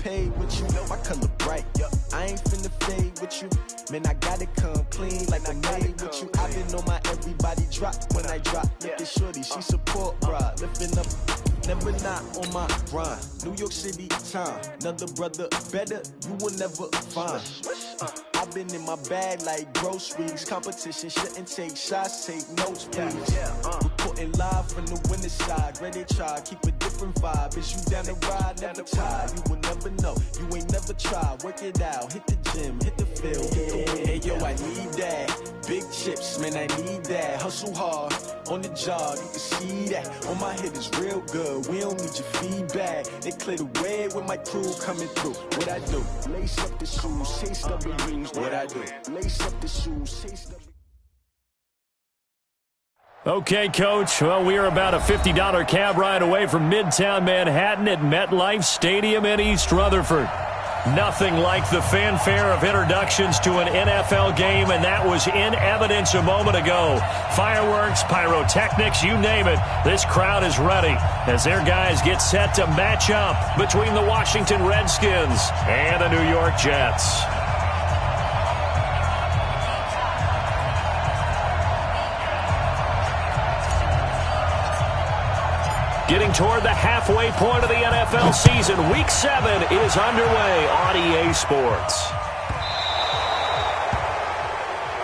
paid with you, my color bright. I ain't finna fade with you. Man, I gotta come clean like I'm made with you. I been on my everybody drop when I drop. Look at shorty, she support, bruh. Lifting up, never not on my grind. New York City time, another brother better, you will never find. I've been in my bag like groceries. Competition shouldn't take shots, take notes, please. Reporting live from the winning side. Ready to try, keep a different vibe. Is you down the ride, never tired. You will never know, you ain't never tried. Work it out, hit the gym, hit the field, hit the wind. Hey yo, I need that. Big chips, man, I need that. Hustle hard, on the job, you can see that. On my head is real good, we don't need your feedback. They clear the way with my crew coming through. What I do? Lace up the shoes, chase W's. What I do? Lace up the shoes, chase W. Okay, Coach. Well, we are about a $50 cab ride away from Midtown Manhattan at MetLife Stadium in East Rutherford. Nothing like the fanfare of introductions to an NFL game, and that was in evidence a moment ago. Fireworks, pyrotechnics, you name it. This crowd is ready as their guys get set to match up between the Washington Redskins and the New York Jets. Getting toward the halfway point of the NFL season. Week 7 is underway on EA Sports.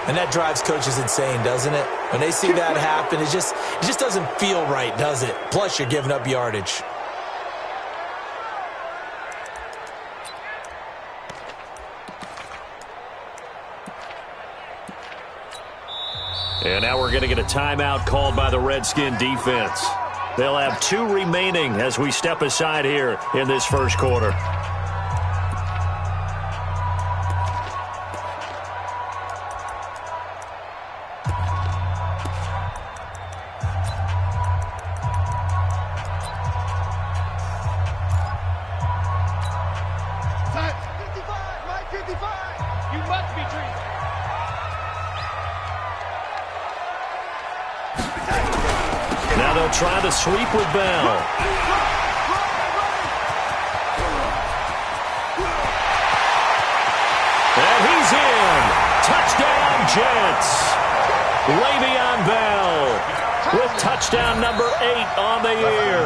And that drives coaches insane, doesn't it? When they see that happen, it just doesn't feel right, does it? Plus, you're giving up yardage. And now we're going to get a timeout called by the Redskin defense. They'll have 2 remaining as we step aside here in this first quarter. Time. 55, Mike 55. You must be dreaming. Now they'll try to sweep with Bell. And he's in. Touchdown, Jets. Le'Veon Bell with touchdown number 8 on the year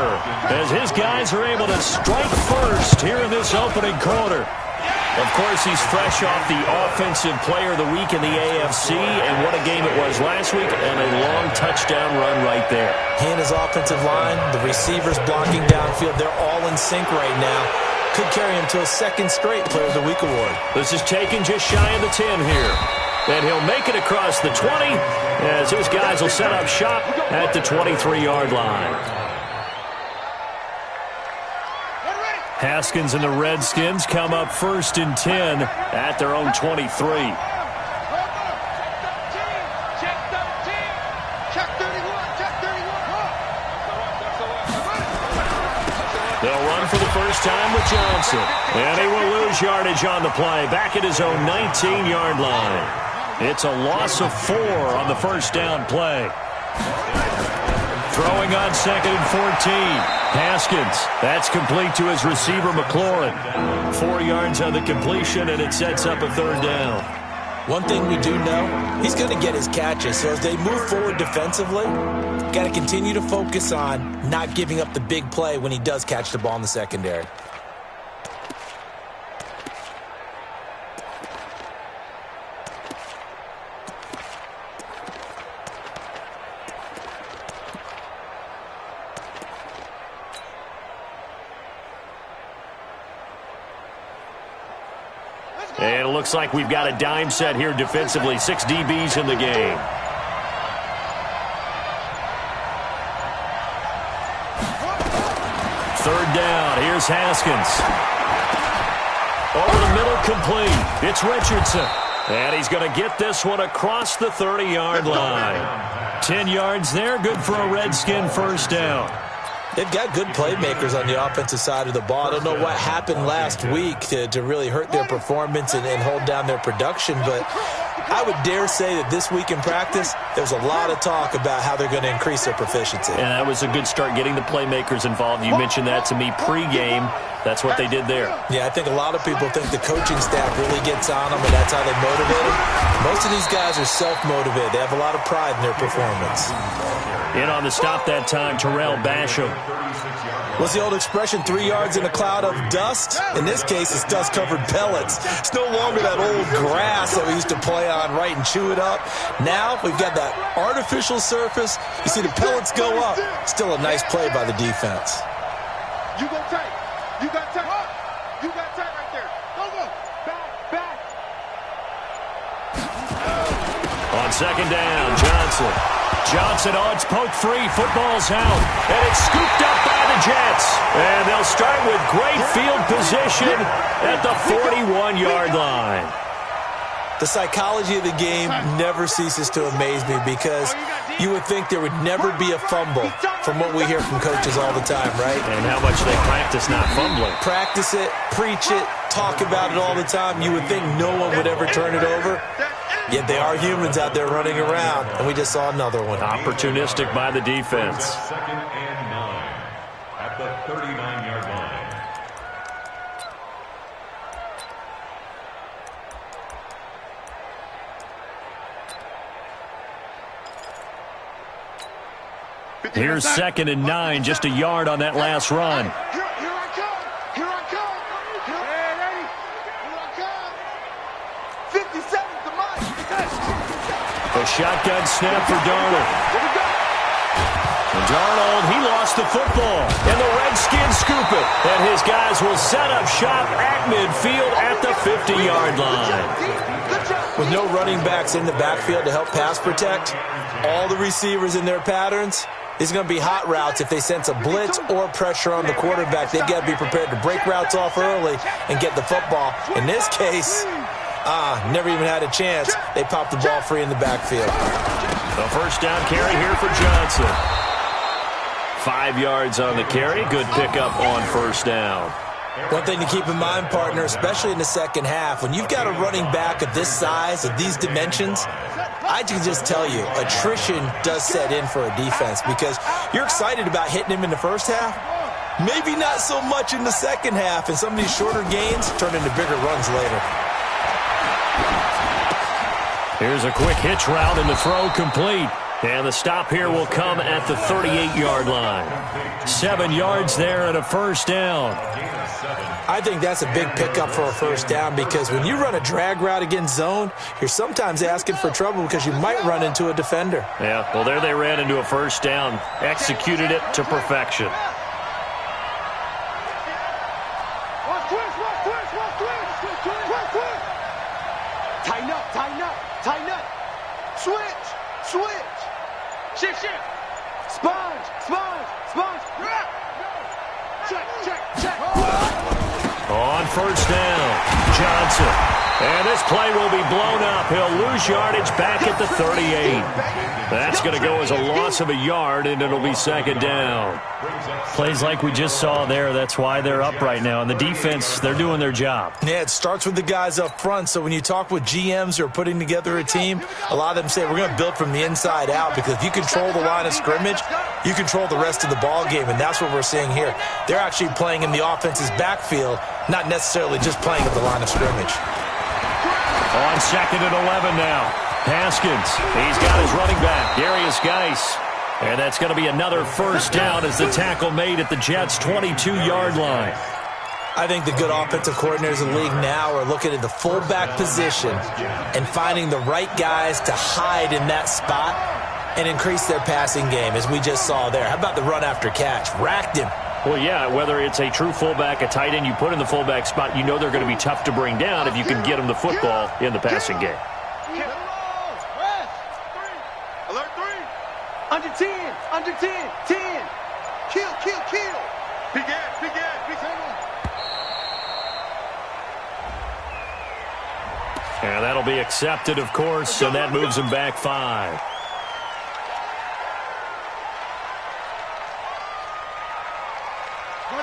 as his guys are able to strike first here in this opening quarter. Of course, he's fresh off the Offensive Player of the Week in the AFC, and what a game it was last week, and a long touchdown run right there. He and his offensive line, the receivers blocking downfield, they're all in sync right now. Could carry him to a second straight Player of the Week award. This is taken just shy of the 10 here. And he'll make it across the 20 as his guys will set up shop at the 23-yard line. Haskins and the Redskins come up 1st and 10 at their own 23. They'll run for the first time with Johnson. And he will lose yardage on the play, back at his own 19-yard line. It's a loss of 4 on the first down play. Throwing on 2nd and 14. Haskins, that's complete to his receiver, McLaurin. 4 yards on the completion, and it sets up a 3rd down. One thing we do know, he's going to get his catches. So as they move forward defensively, got to continue to focus on not giving up the big play when he does catch the ball in the secondary. And it looks like we've got a dime set here defensively. 6 DBs in the game. Third down. Here's Haskins. Over the middle, complete. It's Richardson. And he's going to get this one across the 30-yard line. 10 yards there. Good for a Redskin first down. They've got good playmakers on the offensive side of the ball. I don't know what happened last week to really hurt their performance and hold down their production, but I would dare say that this week in practice, there's a lot of talk about how they're going to increase their proficiency. And that was a good start, getting the playmakers involved. You mentioned that to me pregame. That's what they did there. Yeah, I think a lot of people think the coaching staff really gets on them, and that's how they motivate them. Most of these guys are self-motivated. They have a lot of pride in their performance. In on the stop that time, Terrell Basham. What's the old expression, 3 yards in a cloud of dust? In this case, it's dust-covered pellets. It's no longer that old grass that we used to play on, right, and chew it up. Now we've got that artificial surface. You see the pellets go up. Still a nice play by the defense. You go tight. You got tight. You got tight right there. Go. Back. On second down, Johnson, it's poke free. Football's out. And it's scooped up by the Jets. And they'll start with great field position at the 41-yard line. The psychology of the game never ceases to amaze me because you would think there would never be a fumble from what we hear from coaches all the time, right? And how much they practice not fumbling. Practice it, preach it, talk about it all the time. You would think no one would ever turn it over. Yet they are humans out there running around, and we just saw another one. Opportunistic by the defense. Second and 9 at the 39-yard line. Here's second and 9, just a yard on that last run. Here I come. Hey, ready? Here I come. 57 to mine. A shotgun snap for Darnold. And Darnold, he lost the football. And the Redskins scoop it. And his guys will set up shop at midfield at the 50-yard line. With no running backs in the backfield to help pass protect, all the receivers in their patterns, these are going to be hot routes. If they sense a blitz or pressure on the quarterback, they've got to be prepared to break routes off early and get the football. In this case, never even had a chance. They popped the ball free in the backfield. The first down carry here for Johnson. 5 yards on the carry. Good pickup on first down. One thing to keep in mind, partner, especially in the second half, when you've got a running back of this size, of these dimensions, I can just tell you, attrition does set in for a defense because you're excited about hitting him in the first half. Maybe not so much in the second half, and some of these shorter gains turn into bigger runs later. Here's a quick hitch route, and the throw complete. And the stop here will come at the 38-yard line. 7 yards there and a first down. I think that's a big pickup for a first down because when you run a drag route against zone, you're sometimes asking for trouble because you might run into a defender. Yeah, well, there they ran into a first down. Executed it to perfection. Tighten up. Switch. Shift. Sponge. Check. On first down, Johnson. And this play will be blown up. He'll lose yardage back at the 38. That's going to go as a loss of a yard, and it'll be second down. Plays like we just saw there. That's why they're up right now. And the defense, they're doing their job. Yeah, it starts with the guys up front. So when you talk with GMs who are putting together a team, a lot of them say we're going to build from the inside out because if you control the line of scrimmage, you control the rest of the ball game, and that's what we're seeing here. They're actually playing in the offense's backfield, not necessarily just playing at the line of scrimmage. On second and 11 now. Haskins, he's got his running back, Darius Geis. And that's going to be another first down as the tackle made at the Jets' 22-yard line. I think the good offensive coordinators in the league now are looking at the fullback position and finding the right guys to hide in that spot and increase their passing game, as we just saw there. How about the run after catch? Racked him. Well, yeah, whether it's a true fullback, a tight end you put in the fullback spot, you know they're going to be tough to bring down if you can get them the football in the passing game. Alert 3. Under 10. Kill. Big ass. And that'll be accepted, of course, and that moves him back 5.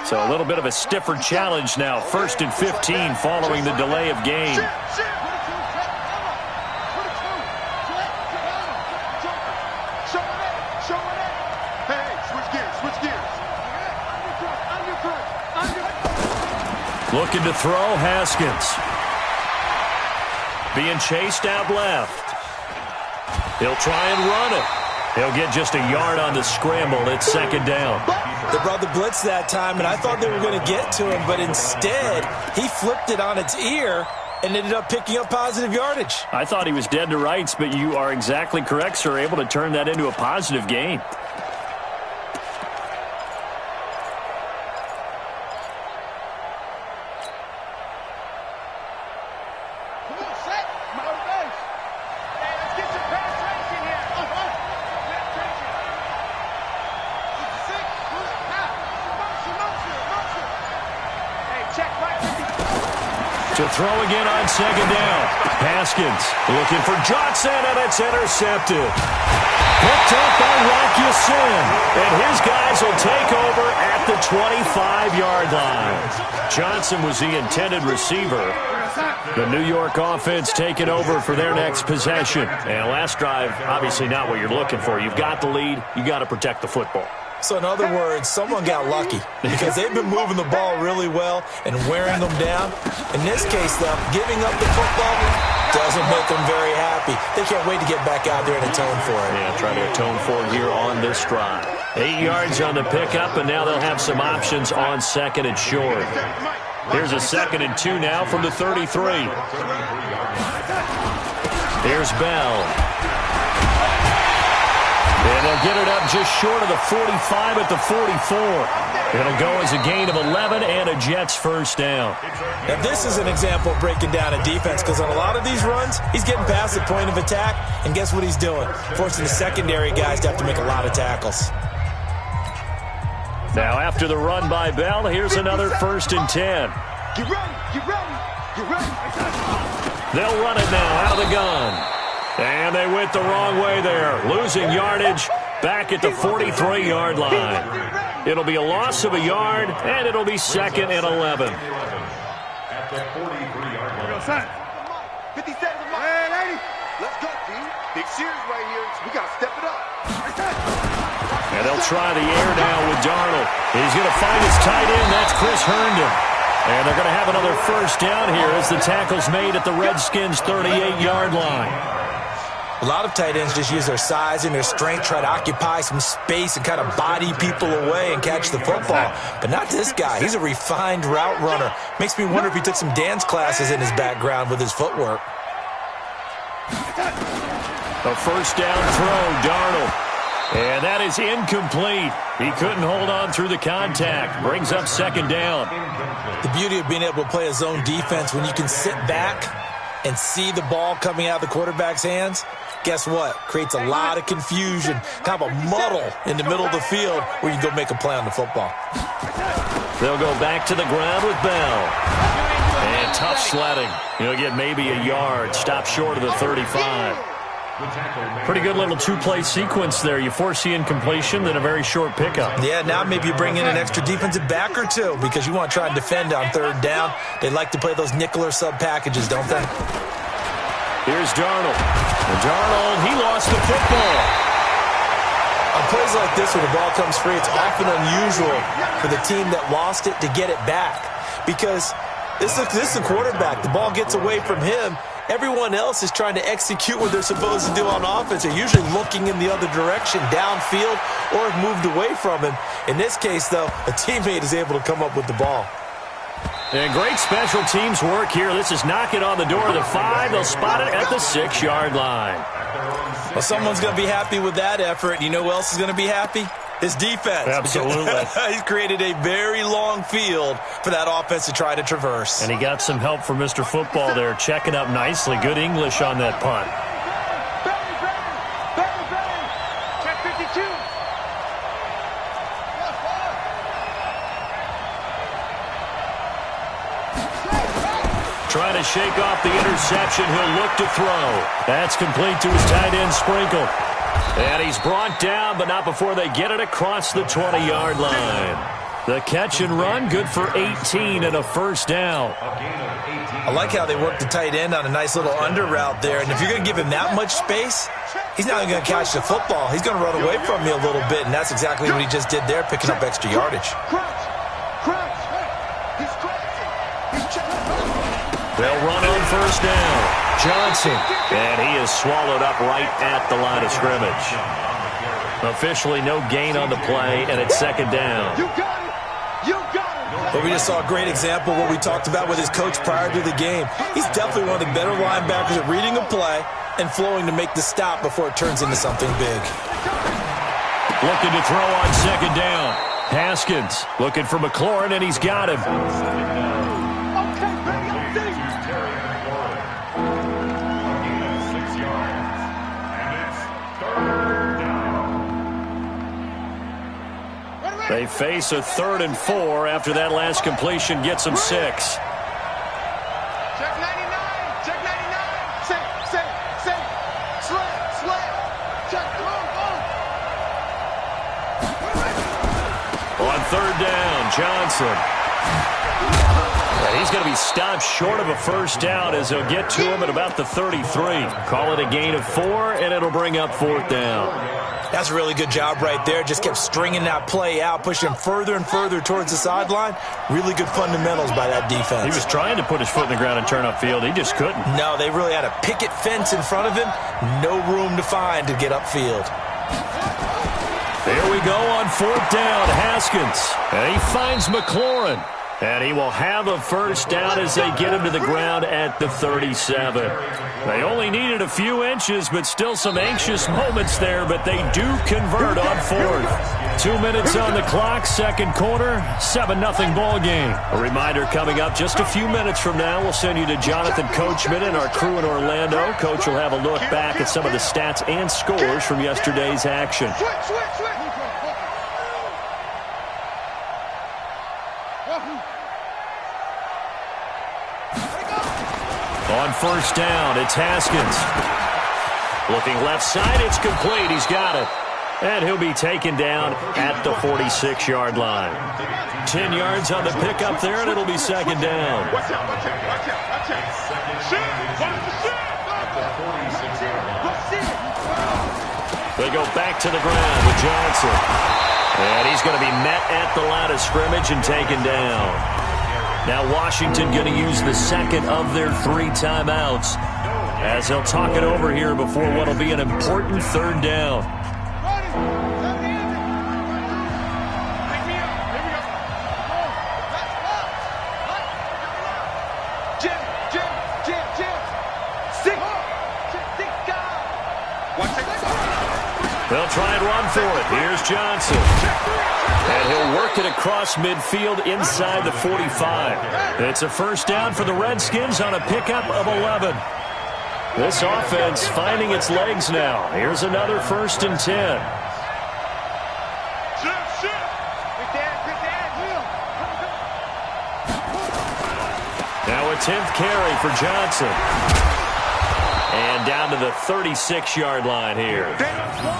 So a little bit of a stiffer challenge now. 1st and 15 following the delay of game. Looking to throw, Haskins. Being chased out left. He'll try and run it. He'll get just a yard on the scramble. It's second down. They brought the blitz that time, and I thought they were going to get to him, but instead, he flipped it on its ear and ended up picking up positive yardage. I thought he was dead to rights, but you are exactly correct, sir. Able to turn that into a positive gain. To throw again on second down. Haskins looking for Johnson, and it's intercepted. Picked up by Rocky Sin, and his guys will take over at the 25-yard line. Johnson was the intended receiver. The New York offense taking over for their next possession. And last drive, obviously not what you're looking for. You've got the lead. You got to protect the football. So in other words, someone got lucky because they've been moving the ball really well and wearing them down. In this case, though, giving up the football doesn't make them very happy. They can't wait to get back out there and atone for it. Yeah, try to atone for it here on this drive. 8 yards on the pickup, and now they'll have some options on second and short. Here's a 2nd and 2 now from the 33. Here's Bell. And they'll get it up just short of the 45 at the 44. It'll go as a gain of 11 and a Jets first down. Now this is an example of breaking down a defense because on a lot of these runs, he's getting past the point of attack, and guess what he's doing? Forcing the secondary guys to have to make a lot of tackles. Now after the run by Bell, here's another 1st and 10. Get ready, get ready, get ready. They'll run it now out of the gun. And they went the wrong way there, losing yardage back at the 43-yard line. It'll be a loss of a yard, and it'll be 2nd and 11. At the 43-yard line. 50 seconds of my hey, lady. Let's go, D. Big series right here. We got to step it up. And they'll try the air now with Darnold. He's going to find his tight end. That's Chris Herndon. And they're going to have another first down here as the tackle's made at the Redskins' 38-yard line. A lot of tight ends just use their size and their strength, try to occupy some space and kind of body people away and catch the football. But not this guy. He's a refined route runner. Makes me wonder if he took some dance classes in his background with his footwork. A first down throw, Darnold. And that is incomplete. He couldn't hold on through the contact. Brings up 2nd down. The beauty of being able to play a zone defense when you can sit back and see the ball coming out of the quarterback's hands, guess what? Creates a lot of confusion, kind of a muddle in the middle of the field where you can go make a play on the football. They'll go back to the ground with Bell. And tough sledding. He'll get maybe a yard. Stop short of the 35. Pretty good little 2-play sequence there. You force the incompletion, then a very short pickup. Yeah, now maybe you bring in an extra defensive back or two because you want to try and defend on 3rd down. They like to play those nickel or sub packages, don't they? Here's Darnold. And Darnold, he lost the football. On plays like this where the ball comes free, it's often unusual for the team that lost it to get it back because this is the quarterback. The ball gets away from him. Everyone else is trying to execute what they're supposed to do on offense. They're usually looking in the other direction, downfield, or have moved away from him. In this case, though, a teammate is able to come up with the ball. And great special teams work here. This is knocking on the door of the 5. They'll spot it at the 6-yard line. Well, someone's going to be happy with that effort. You know who else is going to be happy? His defense. Absolutely. He's created a very long field for that offense to try to traverse. And he got some help from Mr. Football there, checking up nicely. Good English on that punt. Check 52. Trying to shake off the interception. He'll look to throw. That's complete to his tight end, Sprinkle. And he's brought down, but not before they get it across the 20-yard line. The catch and run, good for 18 and a first down. I like how they work the tight end on a nice little under route there. And if you're going to give him that much space, he's not going to catch the football. He's going to run away from you a little bit, and that's exactly what he just did there, picking up extra yardage. They'll run on first down. Johnson. And he is swallowed up right at the line of scrimmage. Officially no gain on the play, and it's second down. You got it. You got it. But we just saw a great example of what we talked about with his coach prior to the game. He's definitely one of the better linebackers at reading a play and flowing to make the stop before it turns into something big. Looking to throw on second down. Haskins looking for McLaurin, and he's got him. Okay, baby, I'm deep. They face a 3rd and 4 after that last completion gets them 6. Check 99. Check 99. Say. Slam. Check. On 3rd down, Johnson. And he's going to be stopped short of a first down as they'll get to him at about the 33. Call it a gain of 4, and it'll bring up 4th down. That's a really good job right there. Just kept stringing that play out, pushing him further and further towards the sideline. Really good fundamentals by that defense. He was trying to put his foot in the ground and turn upfield. He just couldn't. No, they really had a picket fence in front of him. No room to find to get upfield. There we go on 4th down, Haskins. And he finds McLaurin. And he will have a first down as they get him to the ground at the 37. They only needed a few inches, but still some anxious moments there, but they do convert on 4th. 2 minutes on the clock, second quarter, 7-0 ball game. A reminder coming up just a few minutes from now, we'll send you to Jonathan Coachman and our crew in Orlando. Coach will have a look back at some of the stats and scores from yesterday's action. Switch. On first down, it's Haskins. Looking left side, it's complete. He's got it. And he'll be taken down at the 46-yard line. 10 yards on the pickup there, and it'll be second down. Watch out. They go back to the ground with Johnson. And he's going to be met at the line of scrimmage and taken down. Now Washington going to use the second of their 3 timeouts as they'll talk it over here before what will be an important 3rd down. They'll try and run for it. Here's Johnson. And he'll work it across midfield inside the 45. It's a first down for the Redskins on a pickup of 11. This offense finding its legs now. Here's another 1st and 10. Now a 10th carry for Johnson. And down to the 36-yard line here.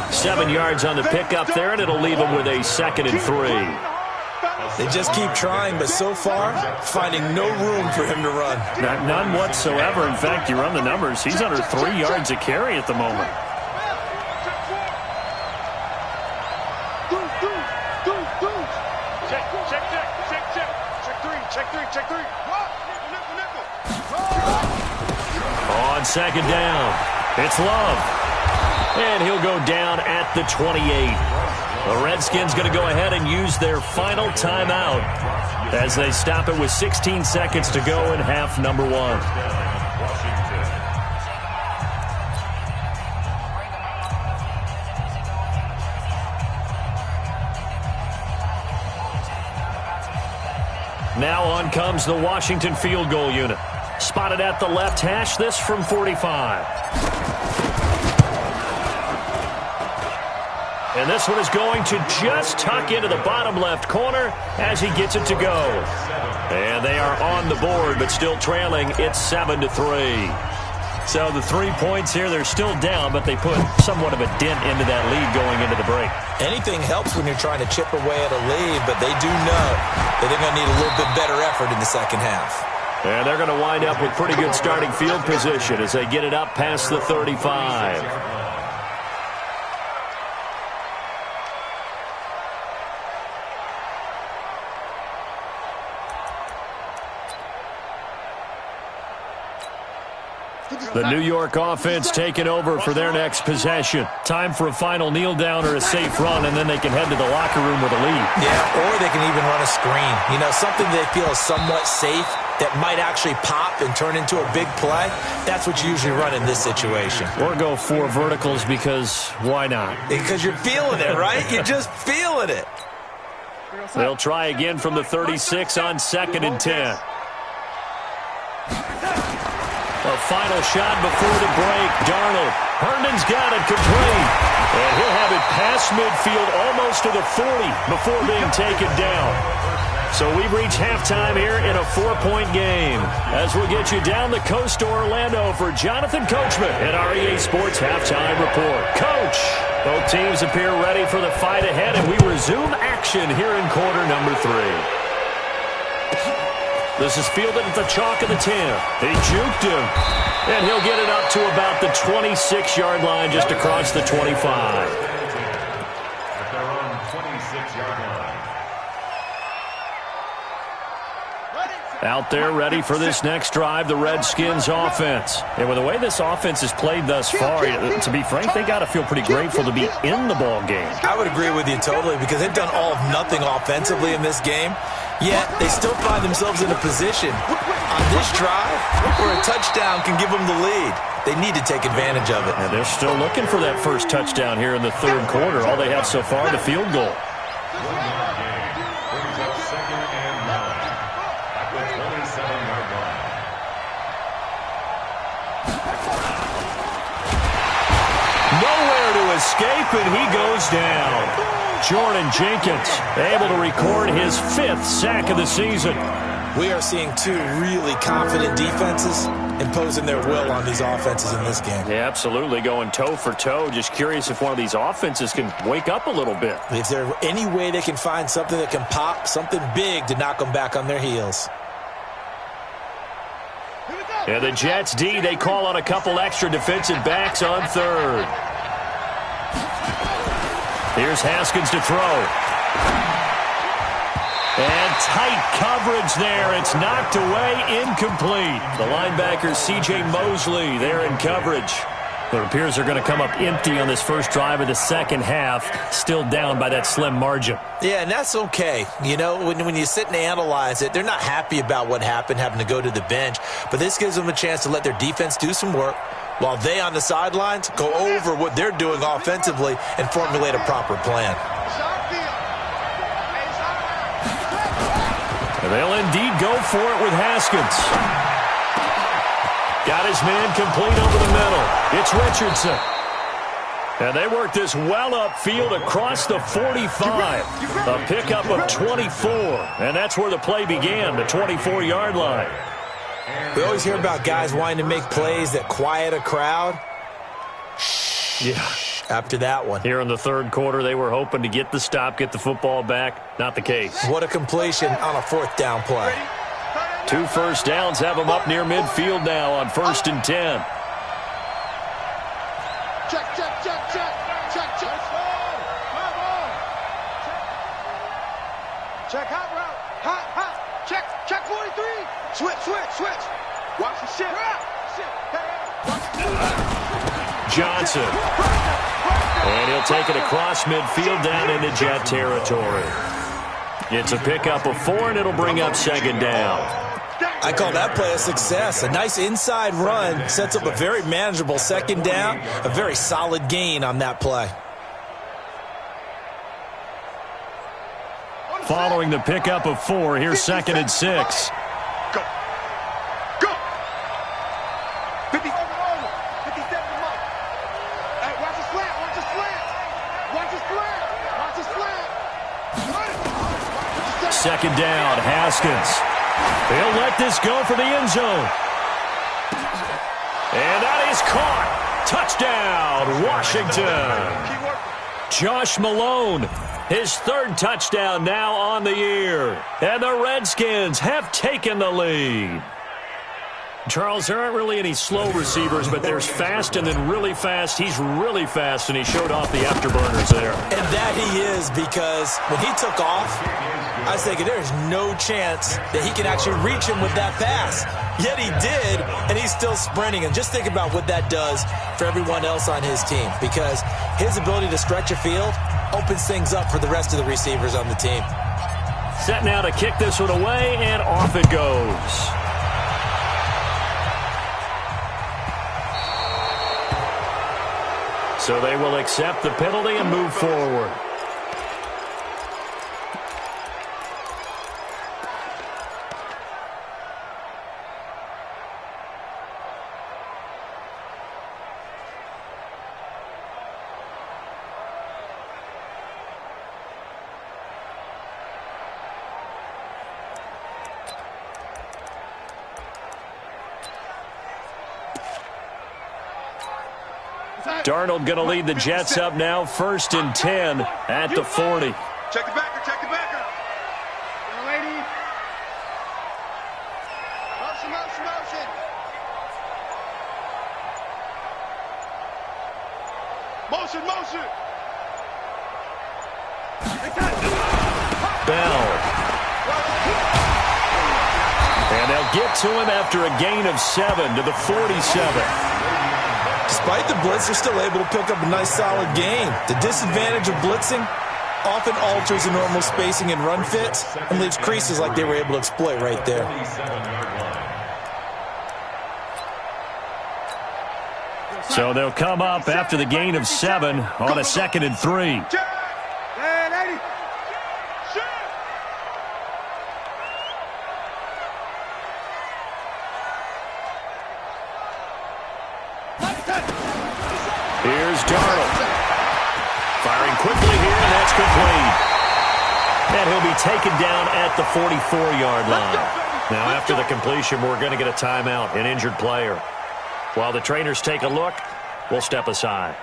7 yards on the pickup there, and it'll leave him with a 2nd and 3. They just keep trying, but so far, finding no room for him to run. None whatsoever. In fact, you run the numbers. He's under 3 yards a carry at the moment. Check three. On second down, it's Love. And he'll go down at the 28. The Redskins going to go ahead and use their final timeout as they stop it with 16 seconds to go in half number 1. Now on comes the Washington field goal unit. Spotted at the left hash, this from 45. And this one is going to just tuck into the bottom left corner as he gets it to go. And they are on the board, but still trailing. It's 7-3. So the 3 points here, they're still down, but they put somewhat of a dent into that lead going into the break. Anything helps when you're trying to chip away at a lead, but they do know that they're going to need a little bit better effort in the second half. And they're going to wind up with pretty good starting field position as they get it up past the 35. The New York offense taking over for their next possession. Time for a final kneel down or a safe run, and then they can head to the locker room with a lead. Yeah, or they can even run a screen. You know, something they feel is somewhat safe that might actually pop and turn into a big play. That's what you usually run in this situation. Or go 4 verticals because why not? Because you're feeling it, right? You're just feeling it. They'll try again from the 36 on 2nd and 10. A final shot before the break. Darnold. Herndon's got it complete. And he'll have it past midfield almost to the 40 before being taken down. So we've reached halftime here in a 4-point game. As we'll get you down the coast to Orlando for Jonathan Coachman at our EA Sports Halftime Report. Coach, both teams appear ready for the fight ahead, and we resume action here in quarter number 3. This is fielded at the chalk of the 10. They juked him, and he'll get it up to about the 26-yard line just across the 25. At their own 26-yard line. Out there ready for this next drive, the Redskins offense. And with the way this offense has played thus far, to be frank, they got to feel pretty grateful to be in the ball game. I would agree with you totally because they've done all of nothing offensively in this game, yet they still find themselves in a position on this drive where a touchdown can give them the lead. They need to take advantage of it. And they're still looking for that first touchdown here in the 3rd quarter. All they have so far, the field goal. Escape, and he goes down. Jordan Jenkins able to record his 5th sack of the season. We are seeing 2 really confident defenses imposing their will on these offenses in this game. Yeah, absolutely, going toe for toe. Just curious if one of these offenses can wake up a little bit. Is there any way they can find something that can pop, something big to knock them back on their heels? And the Jets D, they call on a couple extra defensive backs on 3rd. Here's Haskins to throw. And tight coverage there. It's knocked away, incomplete. The linebacker, C.J. Mosley, there in coverage. It appears they're going to come up empty on this first drive of the second half, still down by that slim margin. Yeah, and that's okay. You know, when you sit and analyze it, they're not happy about what happened, having to go to the bench. But this gives them a chance to let their defense do some work, while they on the sidelines go over what they're doing offensively and formulate a proper plan. And they'll indeed go for it with Haskins. Got his man complete over the middle. It's Richardson. And they work this well upfield across the 45. A pickup of 24. And that's where the play began, the 24-yard line. We always hear about guys wanting to make plays that quiet a crowd. Yeah. After that one. Here in the 3rd quarter, they were hoping to get the stop, get the football back. Not the case. What a completion on a 4th down play. 2 first downs have them up near midfield now on 1st and 10. Check, check, check, check. Check, check. Check, hot route. Hot, hot. Check, check 43. Switch, switch, switch. Watch the shit. Johnson. And he'll take it across midfield down into Jet territory. It's a pickup of 4, and it'll bring up 2nd down. I call that play a success. A nice inside run sets up a very manageable 2nd down. A very solid gain on that play. Following the pickup of 4, here's 2nd and 6. Go. Go. 50. 57 to Mike. Hey, watch the slant. Watch the slant. Watch the slant. Watch the slant. 2nd down, Haskins. He'll let this go for the end zone. And that is caught. Touchdown, Washington. Josh Malone, his 3rd touchdown now on the year. And the Redskins have taken the lead. Charles, there aren't really any slow receivers, but there's fast and then really fast. He's really fast, and he showed off the afterburners there. And that he is, because when he took off, I was thinking there's no chance that he can actually reach him with that pass. Yet he did, and he's still sprinting. And just think about what that does for everyone else on his team, because his ability to stretch a field opens things up for the rest of the receivers on the team. Set now to kick this one away, and off it goes. So they will accept the penalty and move forward. Darnold going to lead the Jets up now, 1st and 10 at the 40. Check the backer, check the backer. Young lady. Motion, motion, motion. Motion, motion. Bell. And they'll get to him after a gain of 7 to the 47. Despite the blitz, they're still able to pick up a nice, solid gain. The disadvantage of blitzing often alters the normal spacing and run fits and leaves creases like they were able to exploit right there. So they'll come up after the gain of 7 on a 2nd and 3. Here's Darnold. Firing quickly here, and that's complete. And he'll be taken down at the 44-yard line. Now, after the completion, we're going to get a timeout, an injured player. While the trainers take a look, we'll step aside.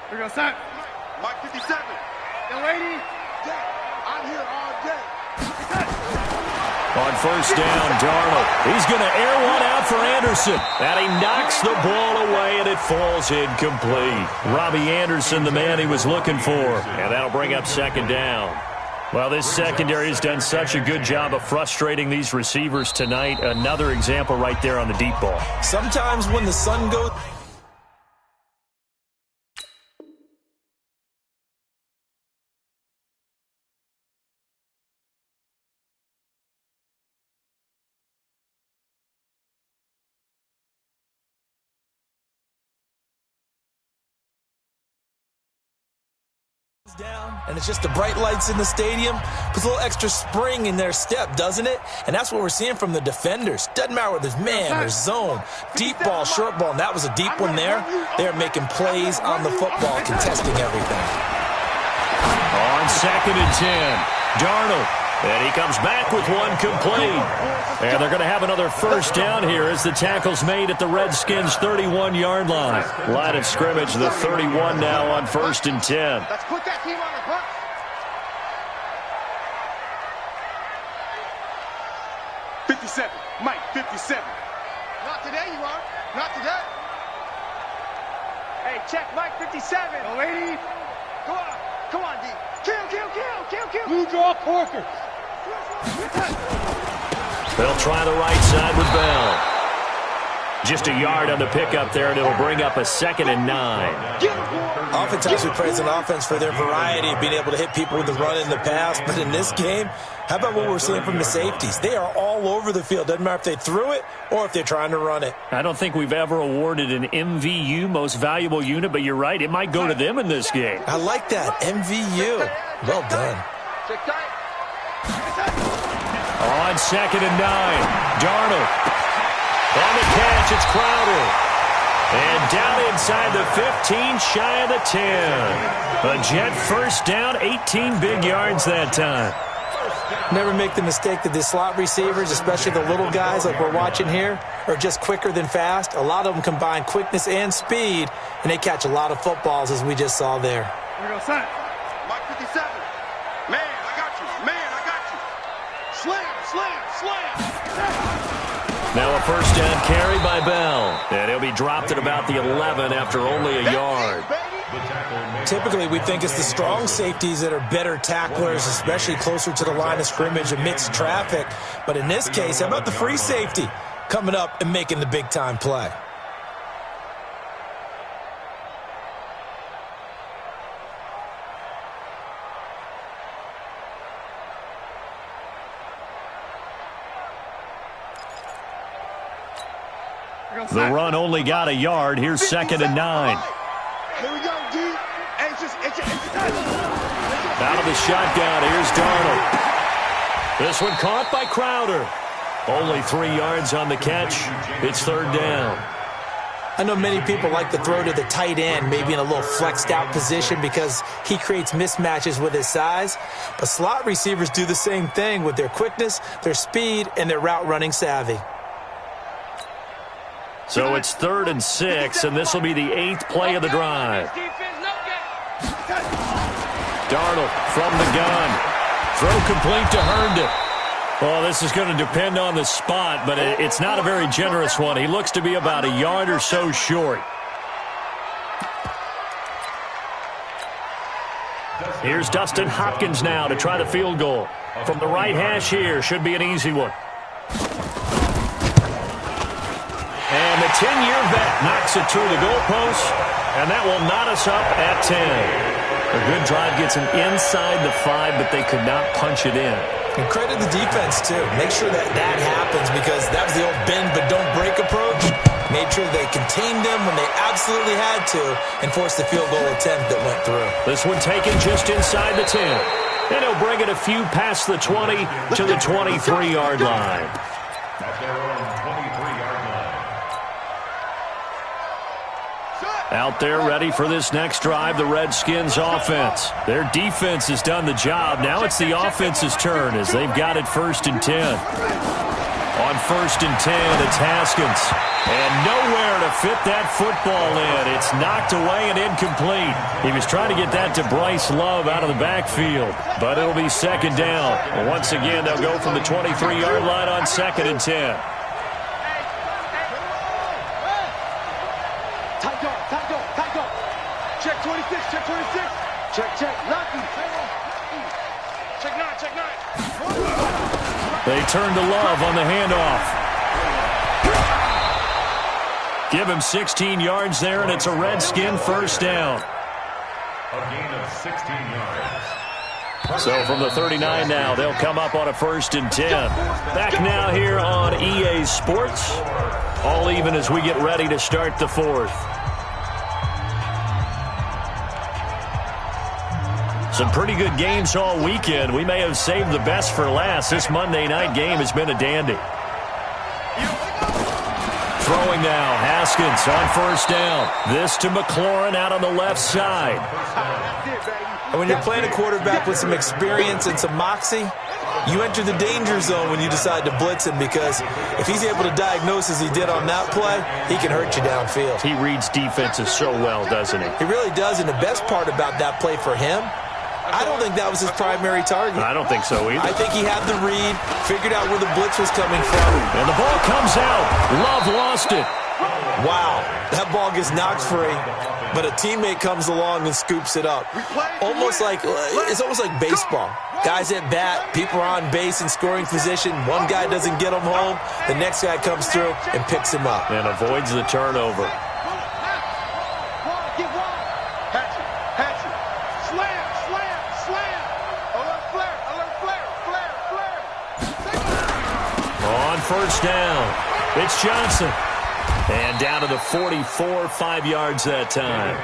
Here we go, son. Mike 57. Young lady. I'm here all day. On 1st down, Darnold. He's going to air one out for Anderson. And he knocks the ball away, and it falls incomplete. Robbie Anderson, the man he was looking for. And that'll bring up 2nd down. Well, this secondary has done such a good job of frustrating these receivers tonight. Another example right there on the deep ball. Sometimes when the sun goes down, and it's just the bright lights in the stadium. Puts a little extra spring in their step, doesn't it? And that's what we're seeing from the defenders. Doesn't matter whether there's man or zone, deep ball, short ball, and that was a deep one there. They're making plays on the football, contesting everything. On 2nd and 10, Darnold. And he comes back with one complete. And they're going to have another 1st down here as the tackle's made at the Redskins' 31-yard line. Line of scrimmage, the 31 now on 1st and 10. Let's put that team on the bus. 57. Mike, 57. Not today, you are. Not today. Hey, check Mike 57. Oh, lady. Go on. Come on, D. Kill, kill, kill, kill, kill. Blue draw Corker. They'll try the right side with Bell. Just a yard on the pickup there, and it'll bring up a 2nd and 9. Oftentimes we praise an offense for their variety of being able to hit people with the run and the pass, but in this game, how about what we're seeing from the safeties? They are all over the field. Doesn't matter if they threw it or if they're trying to run it. I don't think we've ever awarded an MVU, most valuable unit, but you're right, it might go to them in this game. I like that, MVU. Well done. On 2nd and 9, Darnold. On the catch, it's Crowder. And down inside the 15, shy of the 10. A Jet 1st down, 18 big yards that time. Never make the mistake that the slot receivers, especially the little guys like we're watching here, are just quicker than fast. A lot of them combine quickness and speed, and they catch a lot of footballs, as we just saw there. Here we go, son. Mike 57. Man, I got you. Man, I got you. Slam, slam, slam. Now a 1st down carry by Bell. And he'll be dropped at about the 11 after only a yard. Typically, we think it's the strong safeties that are better tacklers, especially closer to the line of scrimmage amidst traffic. But in this case, how about the free safety coming up and making the big-time play? The run only got a yard. Here's 2nd and 9. Here we go, D. Out of the shotgun, here's Darnold. This one caught by Crowder. Only 3 yards on the catch. It's 3rd down. I know many people like to throw to the tight end, maybe in a little flexed out position because he creates mismatches with his size. But slot receivers do the same thing with their quickness, their speed, and their route running savvy. So it's 3rd and 6, and this will be the 8th play of the drive. Darnold from the gun. Throw complete to Herndon. Well, this is going to depend on the spot, but it's not a very generous one. He looks to be about a yard or so short. Here's Dustin Hopkins now to try the field goal. From the right hash here, should be an easy one. And the 10-year vet knocks it through the goalpost, and that will knot us up at 10. A good drive gets them inside the 5, but they could not punch it in. And credit the defense, too. Make sure that happens because that was the old bend but don't break approach. Made sure they contained them when they absolutely had to and forced the field goal attempt that went through. This one taken just inside the 10. And he'll bring it a few past the 20 to the 23-yard line. At their own 23-yard line. Out there ready for this next drive, the Redskins offense. Their defense has done the job. Now it's the offense's turn as they've got it 1st and 10. On 1st and 10, it's Haskins. And nowhere to fit that football in. It's knocked away and incomplete. He was trying to get that to Bryce Love out of the backfield. But it'll be 2nd down. Once again, they'll go from the 23-yard line on 2nd and 10. Check 26, check 26. Check, lucky. Check 9, check 9. They turn to Love on the handoff. Give him 16 yards there, and it's a Redskin 1st down. A gain of 16 yards. So from the 39 now, they'll come up on a 1st and 10. Back now here on EA Sports. All even as we get ready to start the 4th. Some pretty good games all weekend. We may have saved the best for last. This Monday night game has been a dandy. Throwing now, Haskins on 1st down. This to McLaurin out on the left side. And when you're playing a quarterback with some experience and some moxie, you enter the danger zone when you decide to blitz him because if he's able to diagnose as he did on that play, he can hurt you downfield. He reads defenses so well, doesn't he? He really does, and the best part about that play for him, I don't think that was his primary target. I don't think so either. I think he had the read, figured out where the blitz was coming from. And the ball comes out. Love lost it. Wow, that ball gets knocked free, but a teammate comes along and scoops it up. It's almost like baseball. Guys at bat, people are on base in scoring position. One guy doesn't get him home. The next guy comes through and picks him up. And avoids the turnover. On 1st down, it's Johnson. And down to the 44, 5 yards that time.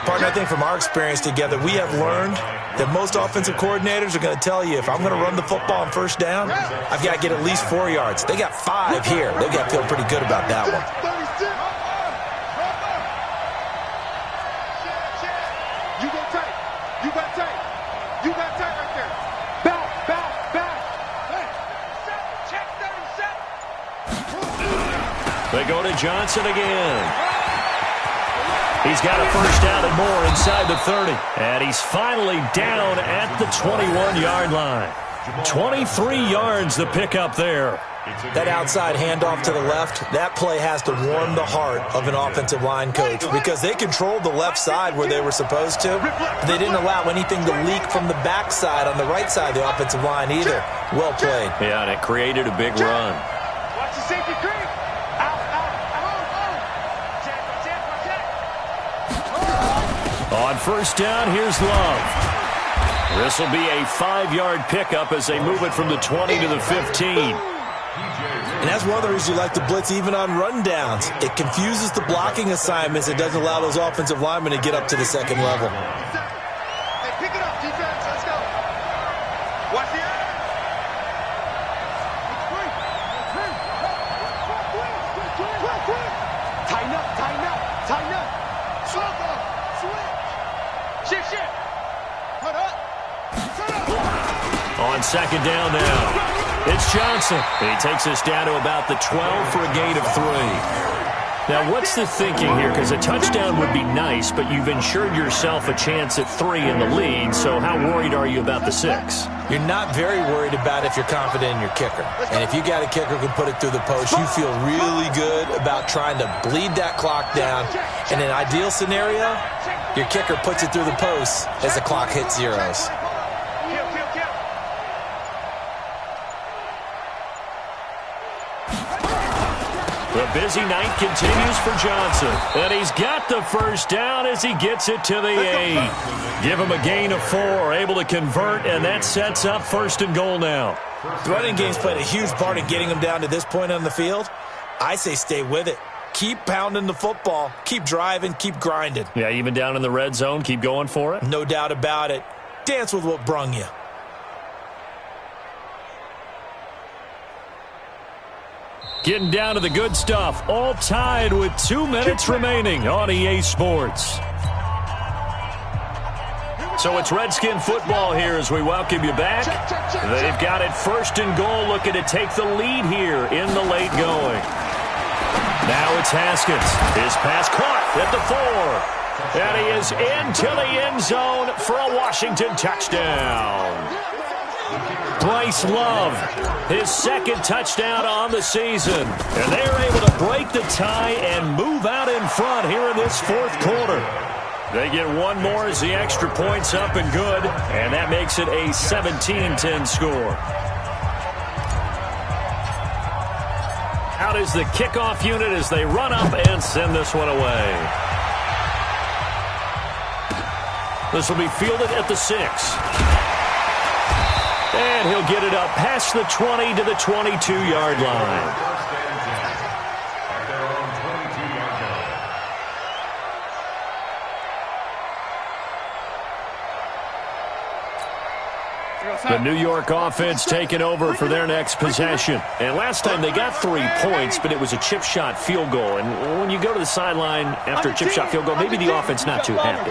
Partner, I think from our experience together, we have learned that most offensive coordinators are going to tell you, if I'm going to run the football on 1st down, I've got to get at least 4 yards. They got 5 here. They've got to feel pretty good about that one. You go tight. You got tight. You got tight right there. Back. Check 37. They go to Johnson again. He's got a 1st down and more inside the 30. And he's finally down at the 21-yard line. 23 yards the pickup there. That outside handoff to the left, that play has to warm the heart of an offensive line coach because they controlled the left side where they were supposed to. They didn't allow anything to leak from the backside on the right side of the offensive line either. Well played. Yeah, and it created a big run. Watch the safety creep. Out. On first down, here's Love. This will be a 5-yard pickup as they move it from the 20 to the 15. And that's one of the reasons you like to blitz even on rundowns. It confuses the blocking assignments. It doesn't allow those offensive linemen to get up to the second level. Hey, pick it up, defense. Let's go. Watch the end. Tighten up. Switch. Shift. Put up. On second down now. It's Johnson. He takes us down to about the 12 for a gain of 3. Now, what's the thinking here? Because a touchdown would be nice, but you've ensured yourself a chance at 3 in the lead, so how worried are you about the 6? You're not very worried about if you're confident in your kicker. And if you got a kicker who can put it through the post, you feel really good about trying to bleed that clock down. In an ideal scenario, your kicker puts it through the post as the clock hits zeros. The busy night continues for Johnson. And he's got the first down as he gets it to the 8. Give him a gain of 4, able to convert, and that sets up first and goal now. The running game's played a huge part in getting them down to this point on the field. I say stay with it. Keep pounding the football. Keep driving. Keep grinding. Yeah, even down in the red zone, keep going for it. No doubt about it. Dance with what brung you. Getting down to the good stuff. All tied with 2 minutes remaining on EA Sports. So it's Redskin football here as we welcome you back. They've got it first and goal, looking to take the lead here in the late going. Now it's Haskins. His pass caught at the 4. And he is into the end zone for a Washington touchdown. Bryce Love, his second touchdown on the season. And they're able to break the tie and move out in front here in this fourth quarter. They get one more as the extra point's up and good, and that makes it a 17-10 score. Out is the kickoff unit as they run up and send this one away. This will be fielded at the 6. And he'll get it up past the 20 to the 22-yard line. The New York offense taking over for their next possession. And last time they got 3 points, but it was a chip shot field goal. And when you go to the sideline after a chip shot field goal, maybe the offense not too happy.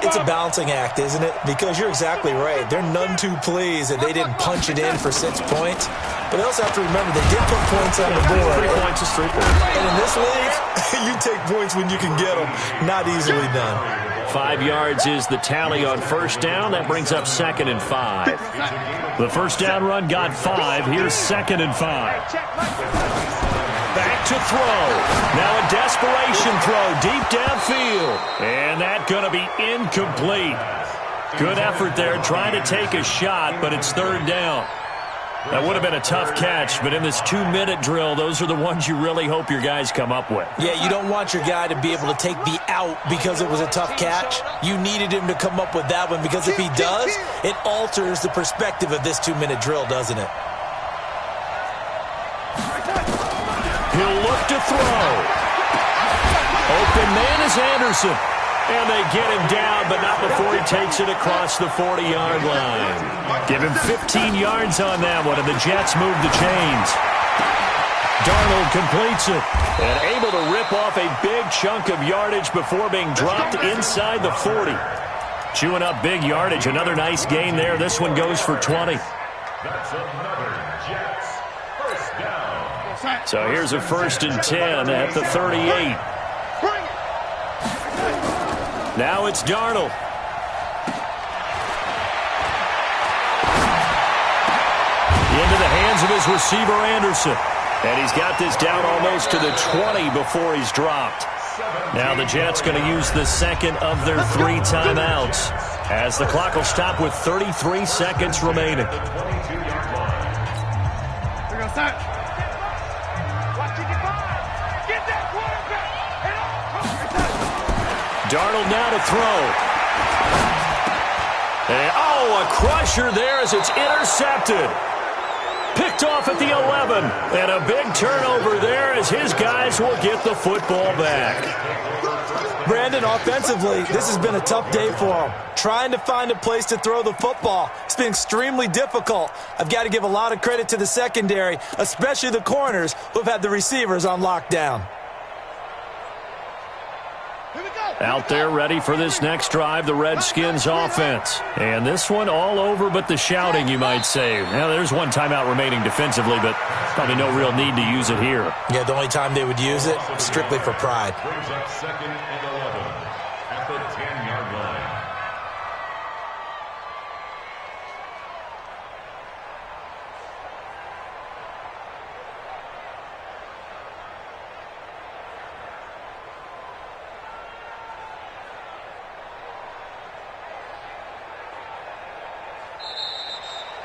It's a balancing act, isn't it? Because you're exactly right. They're none too pleased that they didn't punch it in for 6 points. But they also have to remember they did put points on the board. 3 points is 3 points. And in this league, you take points when you can get them. Not easily done. 5 yards is the tally on first down. That brings up 2nd and 5. The first down run got 5. Here's 2nd and 5. Back to throw. Now a desperation throw deep downfield. And that going to be incomplete. Good effort there trying to take a shot, but it's 3rd down. That would have been a tough catch, but in this 2-minute drill, those are the ones you really hope your guys come up with. Yeah, you don't want your guy to be able to take the out because it was a tough catch. You needed him to come up with that one because if he does, it alters the perspective of this 2-minute drill, doesn't it? He'll look to throw. Open man is Anderson. And they get him down, but not before he takes it across the 40-yard line. Give him 15 yards on that one, and the Jets move the chains. Darnold completes it, and able to rip off a big chunk of yardage before being dropped inside the 40. Chewing up big yardage, another nice gain there. This one goes for 20. That's another Jets first down. So here's a 1st and 10 at the 38. Now it's Darnold. Into the hands of his receiver, Anderson. And he's got this down almost to the 20 before he's dropped. Now the Jets going to use the second of their 3 timeouts as the clock will stop with 33 seconds remaining. Darnold now to throw. And, a crusher there as it's intercepted. Picked off at the 11. And a big turnover there as his guys will get the football back. Brandon, offensively, this has been a tough day for him. Trying to find a place to throw the football. It's been extremely difficult. I've got to give a lot of credit to the secondary, especially the corners who have had the receivers on lockdown. Out there ready for this next drive, the Redskins offense. And this one all over but the shouting, you might say. Now, there's one timeout remaining defensively, but probably no real need to use it here. Yeah, the only time they would use it, strictly for pride. Brings up 2nd and 11 at the 10-yard line.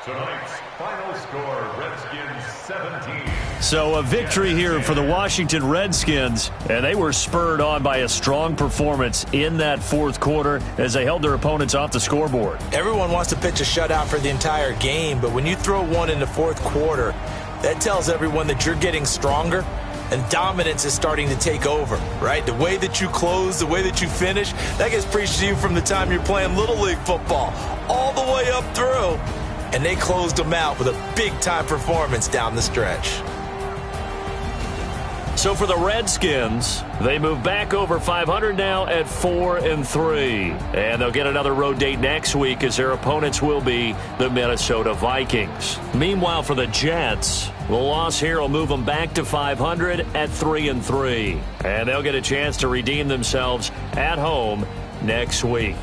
Tonight's final score, Redskins 17. So a victory here for the Washington Redskins, and they were spurred on by a strong performance in that 4th quarter as they held their opponents off the scoreboard. Everyone wants to pitch a shutout for the entire game, but when you throw one in the 4th quarter, that tells everyone that you're getting stronger and dominance is starting to take over, right? The way that you close, the way that you finish, that gets preached to you from the time you're playing Little League football all the way up through. And they closed them out with a big-time performance down the stretch. So for the Redskins, they move back over 500 now at 4-3. And they'll get another road date next week as their opponents will be the Minnesota Vikings. Meanwhile, for the Jets, the loss here will move them back to 500 at 3-3. And they'll get a chance to redeem themselves at home next week.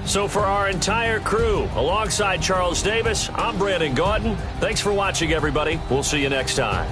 So for our entire crew, alongside Charles Davis, I'm Brandon Gautin. Thanks for watching, everybody. We'll see you next time.